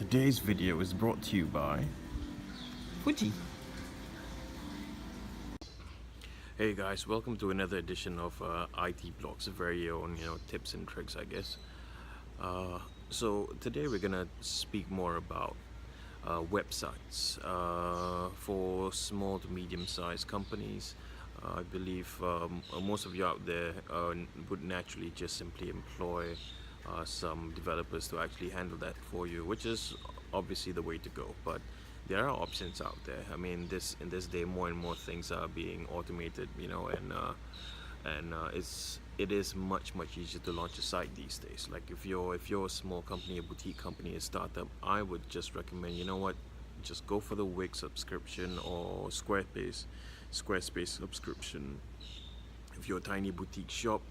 Today's video is brought to you by Fuji. Hey guys, welcome to another edition of IT Blog's very own, tips and tricks, I guess. So today we're gonna speak more about websites for small to medium-sized companies. I believe most of you out there would naturally just simply employ some developers to actually handle that for you, which is obviously the way to go. But there are options out there. I mean, in this day, more and more things are being automated, and it is much easier to launch a site these days. Like if you're a small company, a boutique company, a startup, I would just recommend, just go for the Wix subscription or Squarespace subscription. If you're a tiny boutique shop,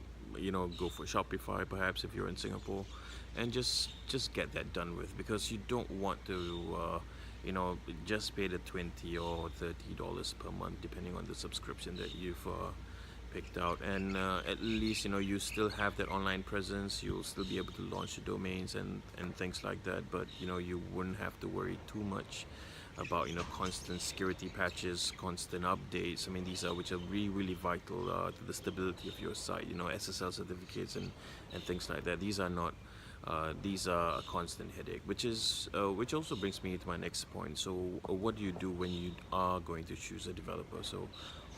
go for Shopify perhaps if you're in Singapore, and just get that done with, because you don't want to just pay the $20 or $30 per month depending on the subscription that you've picked out, and at least you still have that online presence. You'll still be able to launch the domains and things like that, but you wouldn't have to worry too much about constant security patches, constant updates. I mean, these are which are really vital to the stability of your site. SSL certificates and things like that. These are not these are a constant headache, which also brings me to my next point. So what do you do when you are going to choose a developer? So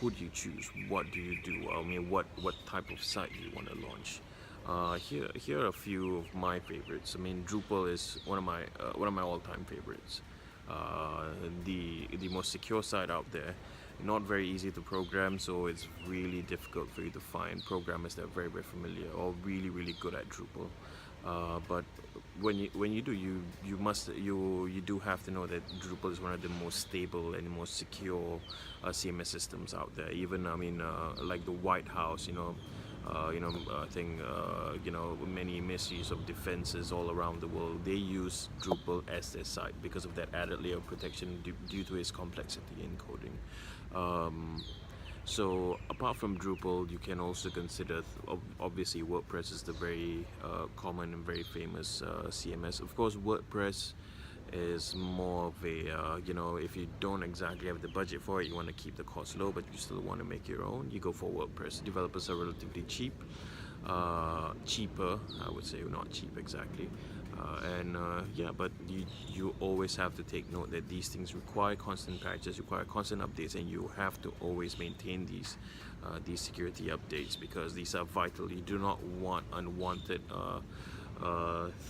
who do you choose? What do you do? I mean, what type of site do you want to launch? Here are a few of my favorites. I mean, Drupal is one of my all-time favorites. The most secure site out there, not very easy to program, so it's really difficult for you to find programmers that are very familiar or really good at Drupal. But when you do, you do have to know that Drupal is one of the most stable and most secure CMS systems out there. Even like the White House, many ministries of defenses all around the world, they use Drupal as their site because of that added layer of protection due to its complexity in coding. So apart from Drupal, you can also consider, obviously, WordPress is the very common and very famous CMS. Of course, WordPress is more of a, if you don't exactly have the budget for it, you want to keep the cost low, but you still want to make your own, you go for WordPress. Developers are relatively cheap, cheaper, I would say, not cheap exactly. But you always have to take note that these things require constant patches, require constant updates, and you have to always maintain these security updates, because these are vital. You do not want unwanted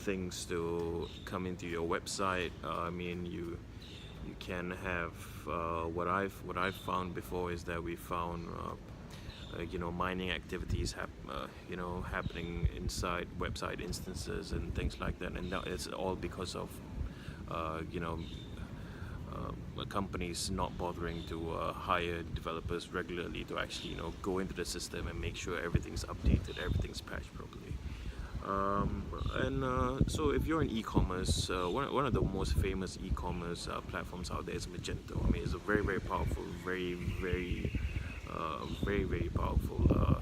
things to come into your website. I mean, you can have what I've found before is that we found mining activities happening inside website instances and things like that, and that is all because of companies not bothering to hire developers regularly to actually go into the system and make sure everything's updated, everything's patched properly. So if you're in e-commerce, one of the most famous e-commerce platforms out there is Magento. I mean, it's a very powerful, very powerful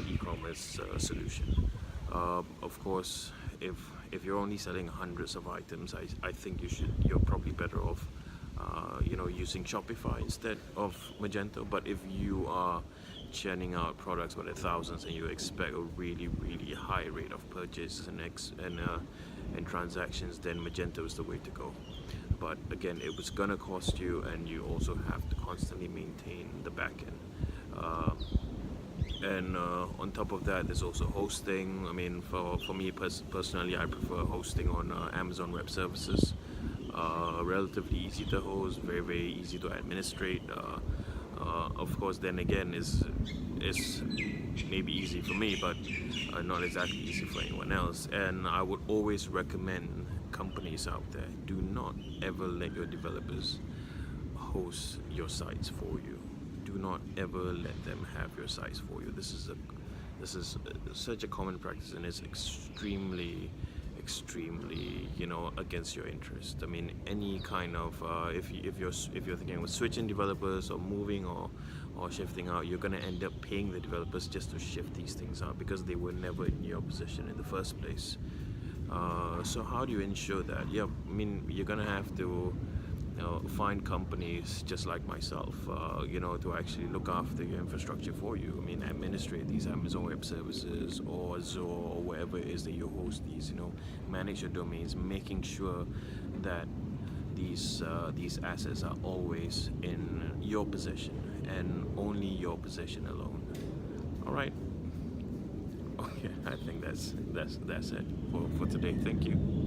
e-commerce solution. Of course, if you're only selling hundreds of items, I think you're probably better off using Shopify instead of Magento. But if you are churning out products by the thousands and you expect a really high rate of purchases and transactions, then Magento is the way to go. But again, it was gonna cost you, and you also have to constantly maintain the backend. On top of that, there's also hosting. I mean, for me personally, I prefer hosting on Amazon Web Services. Relatively easy to host, very easy to administrate. Of course, then again, is maybe easy for me, but not exactly easy for anyone else. And I would always recommend companies out there, do not ever let your developers host your sites for you. Do not ever let them have your sites for you. This is such a common practice, and it's extremely against your interest. I mean, any kind of if you're thinking of switching developers or moving or shifting out, you're gonna end up paying the developers just to shift these things out, because they were never in your position in the first place. So how do you ensure that? Yeah, I mean, you're gonna have to find companies just like myself, to actually look after your infrastructure for you. I mean, administrate these Amazon Web Services or Azure or wherever it is that you host these. Manage your domains, making sure that these assets are always in your possession and only your possession alone. All right. Okay, I think that's it for today. Thank you.